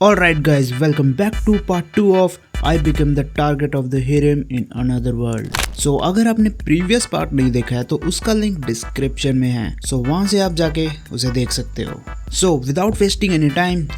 Alright guys, welcome back to part 2 of I became the target of the harem in another world. So अगर आपने previous part नहीं देखा है तो उसका लिंक डिस्क्रिप्शन में है, सो वहां से आप जाके उसे देख सकते हो. So without wasting any time,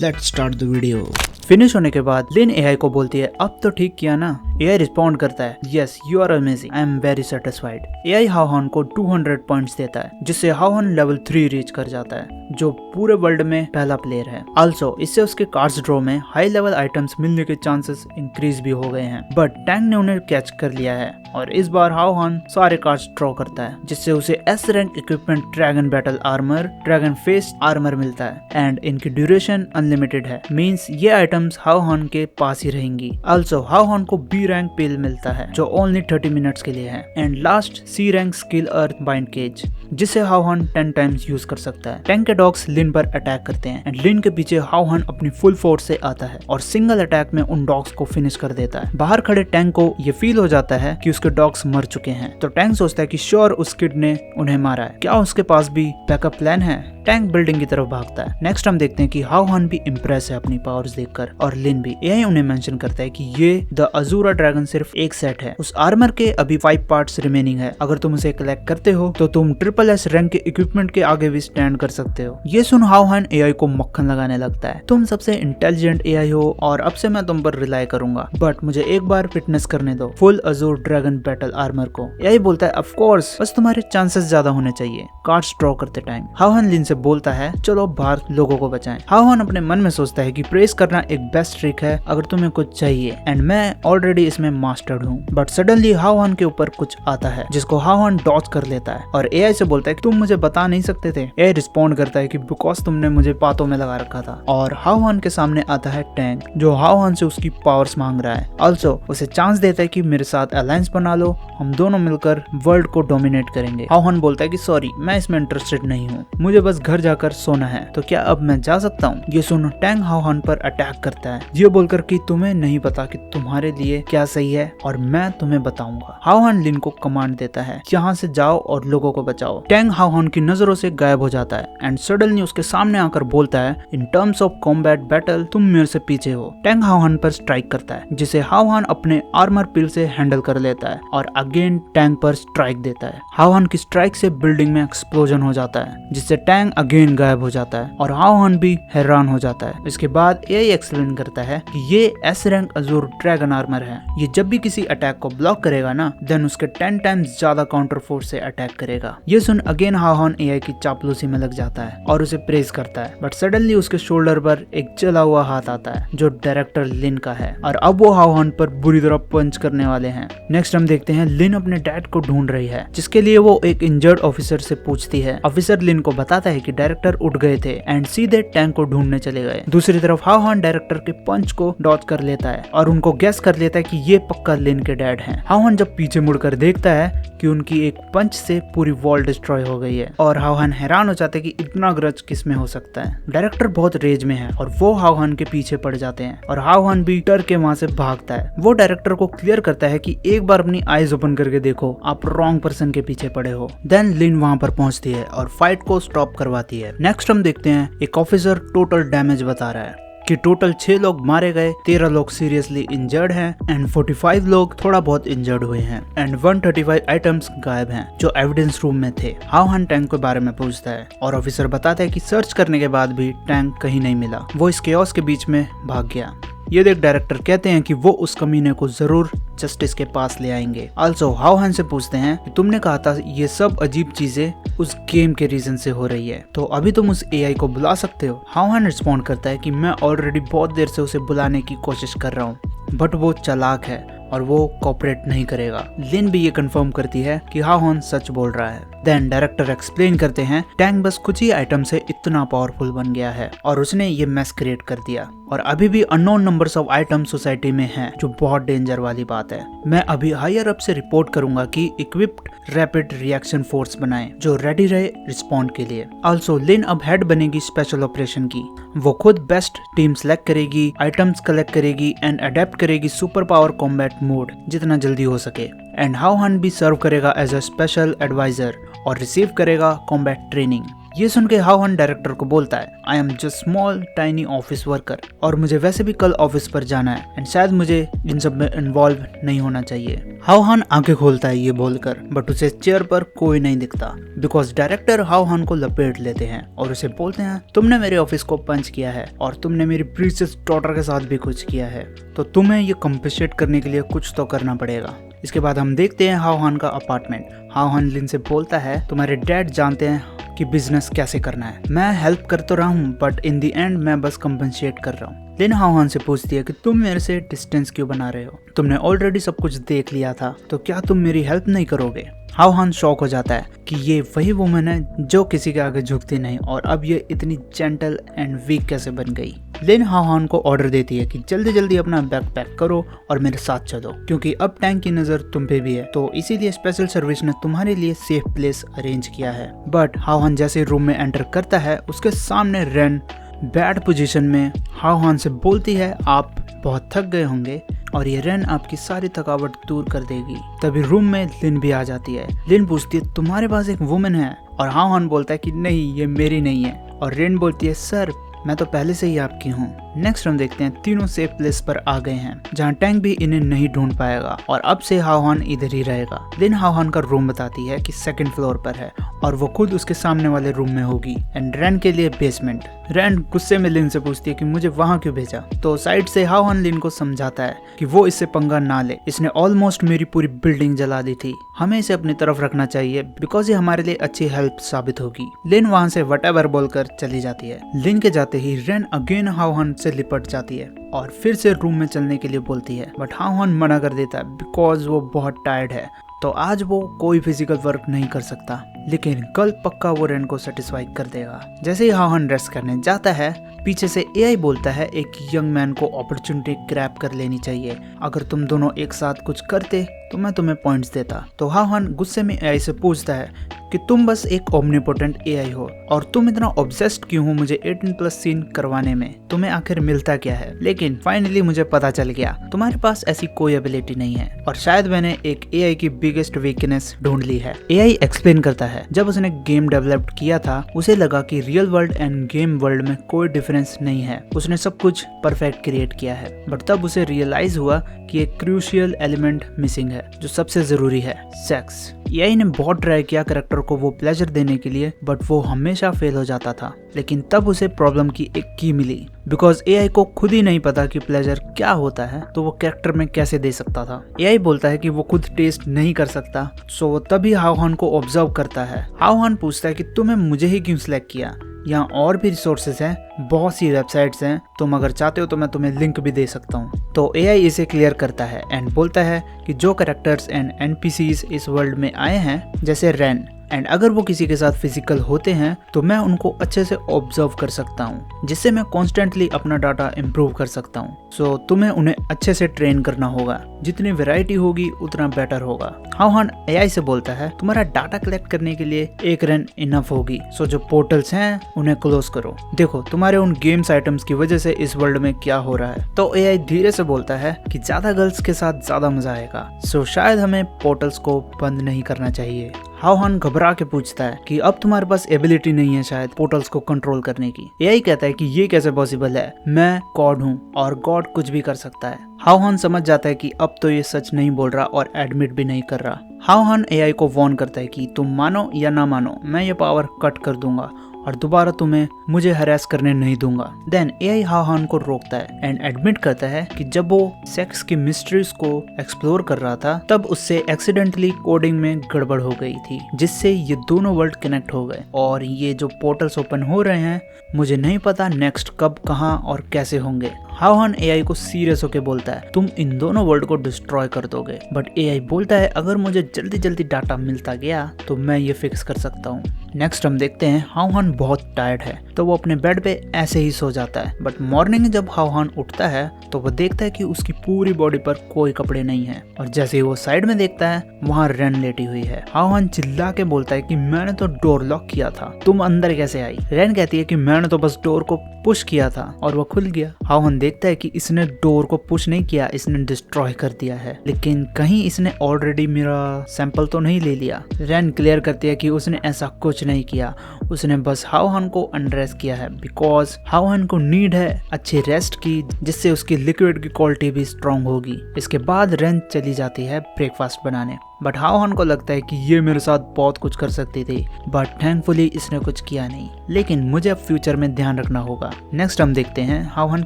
let's start the video. Finish होने के बाद लिन एआई को बोलती है अब तो ठीक किया ना. एआई रिस्पॉन्ड करता है yes you are amazing, I am very satisfied. AI Haohan को 200 पॉइंट्स देता है जिससे हाओहान लेवल 3 रीच कर जाता है जो पूरे वर्ल्ड में पहला प्लेयर है. आल्सो इससे उसके कार्ड्स ड्रॉ में हाई लेवल आइटम्स मिलने के चांसेस इंक्रीज भी हो गए हैं, बट टैंग ने उन्हें कैच कर लिया है और इस बार हाओहान सारे कार्ड्स ड्रॉ करता है जिससे उसे S rank equipment dragon battle armour, dragon face armour मिलता है एंड इनकी ड्यूरेशन अनलिमिटेड है. मींस ये आइटम्स हाओहान के पास ही रहेंगी. आल्सो हाओहान को बी रैंक पिल मिलता है जो ओनली 30 मिनट्स के लिए है and last C rank skill earth bind cage जिसे हाओहान 10 टाइम्स यूज कर सकता है. टैंक के डॉग्स लिन पर अटैक करते हैं एंड लिन के पीछे हाओहान अपनी फुल फोर्स से आता है और सिंगल अटैक में उन डॉग्स को फिनिश कर देता है. बाहर खड़े टैंक को ये फील हो जाता है कि उसके डॉग्स मर चुके हैं, तो टैंक सोचता है कि श्योर उस किड ने उन्हें मारा है, क्या उसके पास भी बैकअप प्लान है. टैंक बिल्डिंग की तरफ भागता है. नेक्स्ट हम देखते हैं कि हाओहान भी इम्प्रेस है अपनी पावर्स देखकर और लिन भी. एआई उन्हें मेंशन करता है कि ये द अजूरा ड्रैगन सिर्फ एक सेट है, उस आर्मर के अभी 5 पार्ट्स रिमेनिंग है. अगर तुम उसे कलेक्ट करते हो तो तुम ट्रिपल एस रैंक के इक्विपमेंट के आगे भी स्टैंड कर सकते हो. ये सुन हाओहान एआई को मक्खन लगाने लगता है. तुम सबसे इंटेलिजेंट एआई हो और अब से मैं तुम पर रिलाई करूंगा, बट मुझे एक बार फिटनेस करने दो full Azzur dragon battle armour को. एआई बोलता है ऑफ कोर्स, बस तुम्हारे चांसेस ज्यादा होने चाहिए कार्ड्स ड्रॉ करते टाइम. हाओहान लिन से बोलता है चलो बाहर लोगों को बचाएं. हाओहान अपने मन में सोचता है कि प्रेस करना एक बेस्ट ट्रिक है अगर तुम्हें कुछ चाहिए एंड मैं ऑलरेडी इसमें मास्टर्ड हूँ. बट सडनली हाओहान के ऊपर कुछ आता है जिसको हाओहान डॉज कर लेता है और एआई से बोलता है कि तुम मुझे बता नहीं सकते थे. एआई रिस्पॉन्ड करता है कि बिकॉज तुमने मुझे बातों में लगा रखा था. और हाओहान के सामने आता है टैंक जो हाओहान से उसकी पावर्स मांग रहा है. आल्सो उसे चांस देता है कि मेरे साथ अलायंस बना लो, हम दोनों मिलकर वर्ल्ड को डोमिनेट करेंगे. हाओहान बोलता है कि सॉरी मैं इसमें इंटरेस्टेड नहीं हूँ, मुझे बस घर जाकर सोना है, तो क्या अब मैं जा सकता हूँ. ये सुन टैंक हाओहान पर अटैक करता है ये बोलकर कि तुम्हें नहीं पता कि तुम्हारे लिए क्या सही है और मैं तुम्हें बताऊंगा. हाओहान लिन को कमांड देता है यहाँ से जाओ और लोगों को बचाओ. टैंक हाओहान की नजरों से गायब हो जाता है एंड सडनली उसके सामने आकर बोलता है in terms of combat battle तुम मेरे से पीछे हो. टैंक हाओहान पर स्ट्राइक करता है जिसे हाओहान अपने आर्मर पिल से हैंडल कर लेता है और अगेन टैंक पर स्ट्राइक देता है. हाओहान की स्ट्राइक से बिल्डिंग में एक्सप्लोजन हो जाता है जिससे टैंक अगेन गायब हो जाता है और हाओहान भी हैरान हो जाता है. इसके बाद एआई एक्सप्लेन करता है कि ये S rank Azzur dragon armour है, ये जब भी किसी अटैक को ब्लॉक करेगा ना देन उसके 10 टाइम्स ज्यादा काउंटर फोर्स से अटैक करेगा. ये सुन अगेन हाओहान एआई की चापलूसी में लग जाता है और उसे प्रेज करता है, बट सडनली उसके शोल्डर पर एक जला हुआ हाथ आता है जो डायरेक्टर लिन का है और अब वो हाओहान पर बुरी तरह पंच करने वाले हैं. नेक्स्ट हम देखते हैं लिन अपने डैड को ढूंढ रही है जिसके लिए वो एक इंजर्ड ऑफिसर से पूछती है. ऑफिसर लिन को बताता है कि डायरेक्टर उठ गए थे एंड सीधे टैंक को ढूंढने चले गए. दूसरी तरफ हाओहान डायरेक्टर के पंच को डॉज कर लेता है और उनको गेस कर लेता है कि ये पक्का लिन के डैड हैं. हाओहान जब पीछे मुड़कर देखता है कि उनकी एक पंच से पूरी वॉल डिस्ट्रॉय हो गई है और हाओहान हैरान हो जाते हैं कि इतना ग्रज किस में हो सकता है. डायरेक्टर बहुत रेज में है और वो हाओहान के पीछे पड़ जाते हैं और हाओहान भी डर के वहां से भागता है. वो डायरेक्टर को क्लियर करता है कि एक बार अपनी आईज ओपन करके देखो, आप रॉन्ग पर्सन के पीछे पड़े हो. देन लिन वहां पर पहुंचती है और फाइट को स्टॉप करवाती है. नेक्स्ट हम देखते हैं एक ऑफिसर टोटल डैमेज बता रहा है कि टोटल 6 लोग मारे गए, 13 लोग सीरियसली इंजर्ड हैं एंड 45 लोग थोड़ा बहुत इंजर्ड हुए हैं एंड 135 आइटम्स गायब हैं जो एविडेंस रूम में थे. हाओहान टैंक के बारे में पूछता है और ऑफिसर बताता है कि सर्च करने के बाद भी टैंक कहीं नहीं मिला, वो इस केओस के बीच में भाग गया. ये देख डायरेक्टर कहते हैं कि वो उस कमीने को जरूर जस्टिस के पास ले आएंगे. आल्सो हाओहान से पूछते हैं कि तुमने कहा था ये सब अजीब चीजें उस गेम के रीजन से हो रही है, तो अभी तुम उस एआई को बुला सकते हो. हाओहान रिस्पॉन्ड करता है कि मैं ऑलरेडी बहुत देर से उसे बुलाने की कोशिश कर रहा हूँ, बट वो चालाक है और वो कोऑपरेट नहीं करेगा. लिन भी ये कंफर्म करती है कि हाओहान सच बोल रहा है. देन डायरेक्टर एक्सप्लेन करते हैं टैंक बस कुछ ही आइटम से इतना पावरफुल बन गया है और उसने ये मैस क्रिएट कर दिया और अभी भी unknown numbers of item society में हैं जो बहुत डेंजर वाली बात है. मैं अभी हायर अप से रिपोर्ट करूंगा कि इक्विप्ड रैपिड रिएक्शन फोर्स बनाएं जो रेडी रहे रिस्पॉन्ड के लिए. आल्सो लिन अब हेड बनेगी स्पेशल ऑपरेशन की. वो खुद बेस्ट टीम सेलेक्ट करेगी, आइटम्स कलेक्ट करेगी एंड अडेप्ट करेगी सुपर पावर कॉम्बैट मोड जितना जल्दी हो सके. एंड हाओहान भी सर्व करेगा एज अ स्पेशल एडवाइजर और रिसीव करेगा कॉम्बैट ट्रेनिंग. ये सुन के हाओहान डायरेक्टर को बोलता है I am just small tiny office worker और मुझे वैसे भी कल ऑफिस पर जाना है एंड शायद मुझे इन सब में इन्वॉल्व नहीं होना चाहिए। हाओहान आंखें खोलता है ये बोलकर, बट उसे चेयर पर कोई नहीं दिखता बिकॉज डायरेक्टर हाओहान को लपेट लेते हैं और उसे बोलते हैं तुमने मेरे ऑफिस को पंच किया है और तुमने मेरी प्रीशियस डॉटर के साथ भी कुछ किया है, तो तुम्हें ये कंपेंसेट करने के लिए कुछ तो करना पड़ेगा। इसके बाद हम देखते हैं हाओहान का अपार्टमेंट। हाओहान लिन से बोलता है तुम्हारे डैड जानते हैं कि बिजनेस कैसे करना है, मैं हेल्प कर तो रहा हूँ बट इन दी एंड मैं बस कंपेंसेट कर रहा हूँ। लिन हाओहान से पूछती है कि तुम मेरे से डिस्टेंस क्यों बना रहे हो, तुमने ऑलरेडी सब कुछ देख लिया था तो क्या तुम मेरी हेल्प नहीं करोगे। हाओहान शॉक हो जाता है कि ये वही वुमन है जो किसी के आगे झुकती नहीं और अब ये इतनी जेंटल एंड वीक कैसे बन गई। लिन हाओहान को ऑर्डर देती है कि जल्दी जल्दी अपना बैग पैक करो और मेरे साथ चलो क्योंकि अब टैंक की नजर तुम पे भी है, तो इसीलिए स्पेशल सर्विस ने तुम्हारे लिए सेफ प्लेस अरेंज किया है। बट हाओहान जैसे रूम में एंटर करता है उसके सामने रेन बैड पोजीशन में हाओहान से बोलती है आप बहुत थक गए होंगे और ये रेन आपकी सारी थकावट दूर कर देगी। तभी रूम में लिन भी आ जाती है। लिन पूछती है तुम्हारे पास एक वुमन है और हाओहान बोलता है कि नहीं ये मेरी नहीं है और रेन बोलती है सर मैं तो पहले से ही आपकी हूँ। नेक्स्ट हम देखते हैं तीनों सेफ प्लेस पर आ गए हैं जहाँ टैंक भी इन्हें नहीं ढूंढ पाएगा और अब से हाओहान इधर ही रहेगा। लिन हाओहान का रूम बताती है कि सेकंड फ्लोर पर है और वो खुद उसके सामने वाले रूम में होगी एंड रैन के लिए बेसमेंट। रैन गुस्से में लिन से पूछती है कि मुझे वहां क्यों भेजा, तो साइड से हाओहान लिन को समझाता है कि वो इससे पंगा ना ले, इसने ऑलमोस्ट मेरी पूरी बिल्डिंग जला दी थी, हमें इसे अपनी तरफ रखना चाहिए बिकॉज ये हमारे लिए अच्छी हेल्प साबित होगी। लिन वहां से व्हाटएवर बोलकर चली जाती है। लिन के जाते ही रैन अगेन हाओहान से लिपट जाती है और फिर से रूम में चलने के लिए बोलती है बट हाओहान मना कर देता है बिकॉज वो बहुत टायर्ड है, तो आज वो कोई फिजिकल वर्क नहीं कर सकता, लेकिन कल पक्का वो रेन को सेटिस्फाई कर देगा। जैसे ही हाओहान रेस्ट करने जाता है पीछे से एआई बोलता है एक यंग मैन को अपॉर्चुनिटी ग्रैब कर लेनी चाहिए, अगर तुम दोनों एक साथ कुछ करते तो मैं तुम्हें पॉइंट्स देता। तो हाओहान गुस्से में एआई से पूछता है कि तुम बस एक ओमनीपोटेंट एआई हो और तुम इतना ऑब्सेस्ड क्यों हो मुझे 18+ सीन करवाने में, तुम्हें आखिर मिलता क्या है। लेकिन फाइनली मुझे पता चल गया तुम्हारे पास ऐसी कोई एबिलिटी नहीं है और शायद मैंने एक एआई की बिगेस्ट वीकनेस ढूंढ ली है। एआई एक्सप्लेन करता है जब उसने गेम डेवलप किया था उसे लगा कि real world end game world में कोई डिफरेंस नहीं है, उसने सब कुछ परफेक्ट क्रिएट किया है, बट तब उसे रियलाइज हुआ कि एक क्रूशियल एलिमेंट मिसिंग है जो सबसे जरूरी है, सेक्स। एआई ने बहुत ट्राई किया कैरेक्टर को वो प्लेजर देने के लिए बट वो हमेशा फेल हो जाता था, लेकिन तब उसे प्रॉब्लम की एक की मिली बिकॉज एआई को खुद ही नहीं पता कि प्लेजर क्या होता है तो वो कैरेक्टर में कैसे दे सकता था। एआई बोलता है कि वो खुद टेस्ट नहीं कर सकता, सो वो तभी हाओहान को ऑब्जर्व करता है। हाओहान पूछता है कि तुम्हें मुझे ही क्यों सिलेक्ट किया, यहाँ और भी रिसोर्सेज हैं, बहुत सी वेबसाइट्स हैं, तुम अगर चाहते हो तो मैं तुम्हें लिंक भी दे सकता हूँ। तो एआई इसे क्लियर करता है एंड बोलता है कि जो कैरेक्टर्स एंड एनपीसीज इस वर्ल्ड में आए हैं जैसे रैन एंड अगर वो किसी के साथ फिजिकल होते हैं तो मैं उनको अच्छे से ऑब्जर्व कर सकता हूँ जिससे मैं कॉन्स्टेंटली अपना डाटा इम्प्रूव कर सकता हूँ। सो तुम्हें उन्हें अच्छे से ट्रेन करना होगा, जितनी वैरायटी होगी उतना बेटर होगा। हाओहान एआई से बोलता है तुम्हारा डाटा कलेक्ट करने के लिए एक रन इनफ होगी, सो जो पोर्टल्स हैं उन्हें क्लोज करो, देखो तुम्हारे उन गेम्स आइटम्स की वजह से इस वर्ल्ड में क्या हो रहा है। तो एआई धीरे से बोलता है कि ज्यादा गर्ल्स के साथ ज्यादा मजा आएगा, सो शायद हमें पोर्टल्स को बंद नहीं करना चाहिए। हाओहान घबरा के पूछता है कि अब तुम्हारे पास एबिलिटी नहीं है शायद पोर्टल्स को कंट्रोल करने की। एआई कहता है कि ये कैसे पॉसिबल है, मैं गॉड हूँ और गॉड कुछ भी कर सकता है। हाओहान समझ जाता है कि अब तो ये सच नहीं बोल रहा और एडमिट भी नहीं कर रहा। हाओहान एआई को वार्न करता है कि तुम मानो या ना मानो मैं ये पावर कट कर दूंगा और दोबारा तुम्हें मुझे हरास करने नहीं दूंगा। देन एआई हाओहान को रोकता है एंड एडमिट करता है कि जब वो सेक्स की मिस्ट्रीज को एक्सप्लोर कर रहा था तब उससे एक्सीडेंटली कोडिंग में गड़बड़ हो गई थी जिससे ये दोनों वर्ल्ड कनेक्ट हो गए और ये जो पोर्टल्स ओपन हो रहे हैं मुझे नहीं पता नेक्स्ट कब कहां और कैसे होंगे। हाओहान एआई को सीरियस होकर बोलता है तुम इन दोनों वर्ल्ड को डिस्ट्रॉय कर दोगे, बट एआई बोलता है अगर मुझे जल्दी जल्दी डाटा मिलता गया तो मैं ये फिक्स कर सकता हूँ। नेक्स्ट हम देखते हैं हाओहान बहुत टायर्ड है तो वो अपने बेड पे ऐसे ही सो जाता है। बट मॉर्निंग जब हाओहान उठता है तो वो देखता है कि उसकी पूरी बॉडी पर कोई कपड़े नहीं है, और जैसे ही वो साइड में देखता है वहाँ रेन लेटी हुई है। हाओहान चिल्ला के बोलता है कि मैंने तो डोर लॉक किया था, तुम अंदर कैसे आई? रेन कहती है कि मैंने तो बस डोर को पुश किया था और वो खुल गया। हाओहान देखता है कि इसने डोर को पुश नहीं किया, इसने डिस्ट्रॉय कर दिया है, लेकिन कहीं इसने ऑलरेडी मेरा सैंपल तो नहीं ले लिया। रेन क्लियर करती है कि उसने ऐसा कुछ नहीं किया, उसने बस हाओहान को अनड्रेस किया है बिकॉज हाओहान को नीड है अच्छी रेस्ट की, जिससे उसकी लिक्विड की क्वालिटी भी स्ट्रांग होगी। इसके बाद रेन चली जाती है ब्रेकफास्ट बनाने, बट हाओहान को लगता है कि ये मेरे साथ बहुत कुछ कर सकती थी, बट थैंकफुली इसने कुछ किया नहीं। लेकिन मुझे अब फ्यूचर में ध्यान रखना होगा। नेक्स्ट हम देखते हैं हाओहान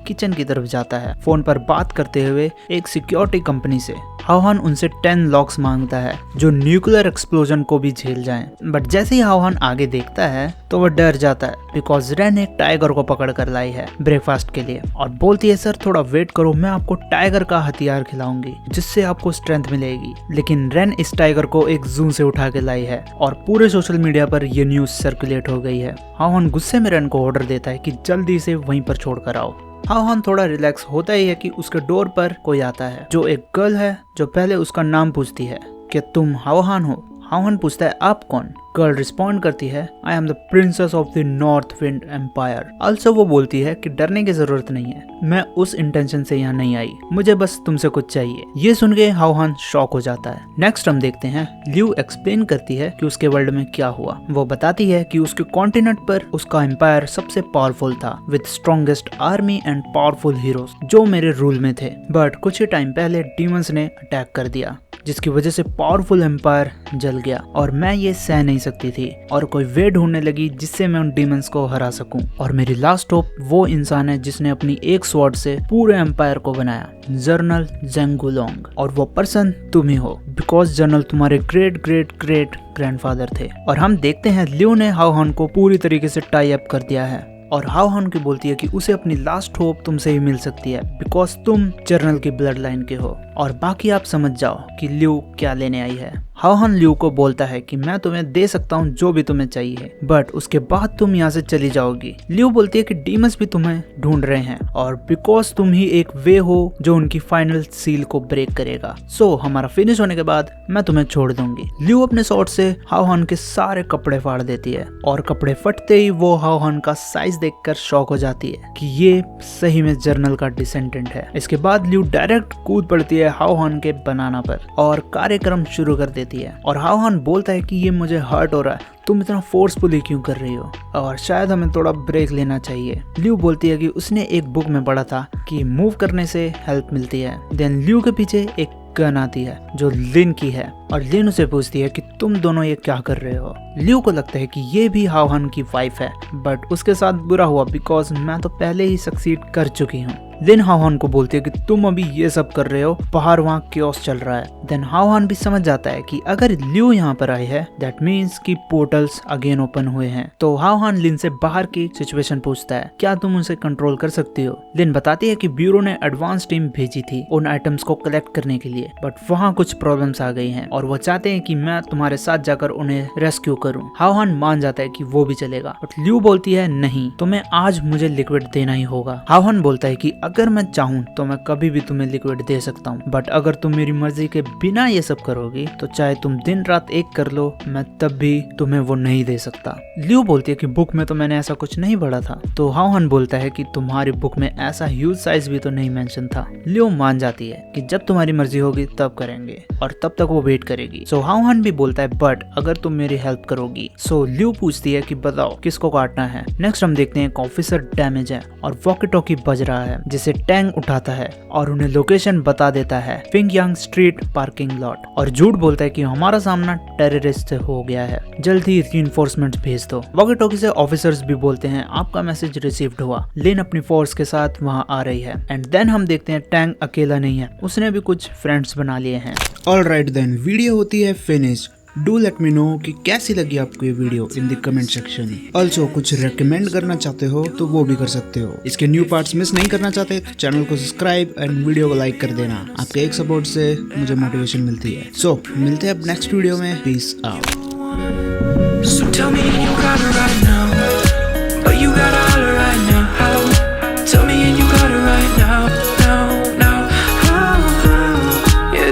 किचन की तरफ जाता है, फोन पर बात करते हुए एक सिक्योरिटी कंपनी से। हाओहान उनसे 10 लॉक्स मांगता है जो न्यूक्लियर एक्सप्लोजन को भी झेल जाएं। बट जैसे ही हाओहान आगे देखता है तो वो डर जाता है बिकॉज रेन एक टाइगर को पकड़ कर लाई है ब्रेकफास्ट के लिए, और बोलती है सर थोड़ा वेट करो, मैं आपको टाइगर का हथियार खिलाऊंगी जिससे आपको स्ट्रेंथ मिलेगी। लेकिन रेन इस टाइगर को एक जू से उठा के लाई है और पूरे सोशल मीडिया पर ये न्यूज सर्कुलेट हो गई है। हाओहान गुस्से में रेन को ऑर्डर देता है कि जल्दी से वहीं पर छोड़ कर आओ। हाओहान थोड़ा रिलैक्स होता ही है कि उसके डोर पर कोई आता है जो एक गर्ल है, जो पहले उसका नाम पूछती है कि तुम हाओहान हो। हाओहान पूछता है आप कौन? गर्ल रिस्पॉन्ड करती है I am the princess of the north wind empire. Also वो बोलती है कि डरने की जरूरत नहीं है, मैं उस इंटेंशन से यहाँ नहीं आई, मुझे बस तुमसे कुछ चाहिए। ये सुन के हाओहान शॉक हो जाता है। नेक्स्ट हम देखते हैं ल्यू एक्सप्लेन करती है कि उसके वर्ल्ड में क्या हुआ। वो बताती है कि उसके कॉन्टिनेंट पर उसका एम्पायर सबसे पावरफुल था with strongest army and powerful heroes जो मेरे रूल में थे, बट कुछ ही टाइम पहले डीमंस ने अटैक कर दिया जिसकी वजह से पावरफुल एम्पायर जल गया और मैं ये सह नहीं सकती थी और कोई वे ढूंढने लगी जिससे मैं उन डीमंस को हरा सकूं। और मेरी लास्ट होप वो इंसान है जिसने अपनी एक स्वॉर्ड से पूरे एम्पायर को बनाया, जनरल जेंग वुलोंग, और वो पर्सन तुम ही हो बिकॉज जनरल तुम्हारे ग्रेट ग्रेट ग्रेट ग्रैंडफादर थे। और हम देखते हैं ल्यू ने हाओहान को पूरी तरीके से टाई अप कर दिया है और हाओहान की बोलती है कि उसे अपनी लास्ट होप तुमसे ही मिल सकती है बिकॉज तुम जनरल की ब्लड लाइन के हो, और बाकी आप समझ जाओ कि ल्यू क्या लेने आई है। हाओहान ल्यू को बोलता है कि मैं तुम्हें दे सकता हूँ जो भी तुम्हें चाहिए, बट उसके बाद तुम यहाँ से चली जाओगी। ल्यू बोलती है कि डीमंस भी तुम्हें ढूंढ रहे हैं और बिकॉज तुम ही एक वे हो जो उनकी फाइनल सील को ब्रेक करेगा, सो हमारा फिनिश होने के बाद मैं तुम्हें छोड़ दूंगी। ल्यू अपने शॉट से हाओहान के सारे कपड़े फाड़ देती है और कपड़े फटते ही वो हाओहान का साइज देखकर शॉक हो जाती है कि ये सही में जर्नल का डिसेंडेंट है। इसके बाद ल्यू डायरेक्ट कूद पड़ती है हाओहान के बनाना पर और कार्यक्रम शुरू कर देती है। और हाओहान बोलता है कि ये मुझे हर्ट हो रहा है, तुम इतना फोर्सफुली क्यों कर रही हो और शायद हमें थोड़ा ब्रेक लेना चाहिए। ल्यू बोलती है कि उसने एक बुक में पढ़ा था कि मूव करने से हेल्प मिलती है। देन ल्यू के पीछे एक गन आती है जो लिन की है और लिन उसे पूछती है कि तुम दोनों ये क्या कर रहे हो। ल्यू को लगता है कि ये भी हाओहान की वाइफ है, बट उसके साथ बुरा हुआ बिकॉज मैं तो पहले ही सक्सीड कर चुकी हूँ। लिन हाओहान को बोलती है कि तुम अभी ये सब कर रहे हो, बाहर वहाँ क्योस चल रहा है। देन हाओहान भी समझ जाता है कि अगर ल्यू यहाँ पर आई है दैट मीन्स कि पोर्टल्स अगेन ओपन हुए हैं। तो हाओहान लिन से बाहर की सिचुएशन पूछता है, क्या तुम उसे कंट्रोल कर सकती हो। लिन बताती है कि ब्यूरो ने एडवांस टीम भेजी थी उन आइटम्स को कलेक्ट करने के लिए, बट वहाँ कुछ प्रॉब्लम्स आ गई हैं और वो चाहते हैं कि मैं तुम्हारे साथ जाकर उन्हें रेस्क्यू करूँ। हाओहान मान जाता है कि वो भी चलेगा, बट ल्यू बोलती है नहीं, तुम्हें आज मुझे लिक्विड देना ही होगा। हाओहान बोलता है कि अगर मैं चाहूँ तो मैं कभी भी तुम्हें लिक्विड दे सकता हूँ, बट अगर तुम मेरी मर्जी के बिना ये सब करोगी तो चाहे तुम दिन रात एक कर लो, मैं तब भी तुम्हें वो नहीं दे सकता। ल्यू बोलती है कि बुक में तो मैंने ऐसा कुछ नहीं पढ़ा था। तो हाओहान बोलता है कि तुम्हारी बुक में ऐसा ह्यूज साइज भी तो नहीं मेंशन था। ल्यू मान जाती है कि जब तुम्हारी मर्जी होगी तब करेंगे और तब तक वो वेट करेगी। सो हाओहान भी बोलता है बट अगर तुम मेरी हेल्प करोगी। सो ल्यू पूछती है कि बताओ किसको काटना है। नेक्स्ट हम देखते हैं एक ऑफिसर डैमेज है और वॉकी टॉकी बज रहा है जिसे टैंग उठाता है और उन्हें लोकेशन बता देता है पिंगयांग स्ट्रीट पार्किंग लॉट, और झूठ बोलता है कि हमारा सामना टेररिस्ट से हो गया है, जल्द ही रीइंफोर्समेंट भेज दो। वॉकी टॉकी से ऑफिसर्स भी बोलते हैं आपका मैसेज रिसीव्ड हुआ। लिन अपनी फोर्स के साथ वहाँ आ रही है एंड देन हम देखते हैं टैंग अकेला नहीं है, उसने भी कुछ फ्रेंड्स बना लिए हैं। ऑलराइट देन, वीडियो होती है finish. Do let me know कि कैसी लगी आपको ये video in the comment section. Also कुछ रेकमेंड करना चाहते हो तो वो भी कर सकते हो। इसके न्यू पार्ट्स मिस नहीं करना चाहते तो चैनल को सब्सक्राइब एंड वीडियो को लाइक कर देना। आपके एक सपोर्ट से मुझे मोटिवेशन मिलती है। सो मिलते हैं अब नेक्स्ट वीडियो में। Peace out.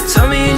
Tell me you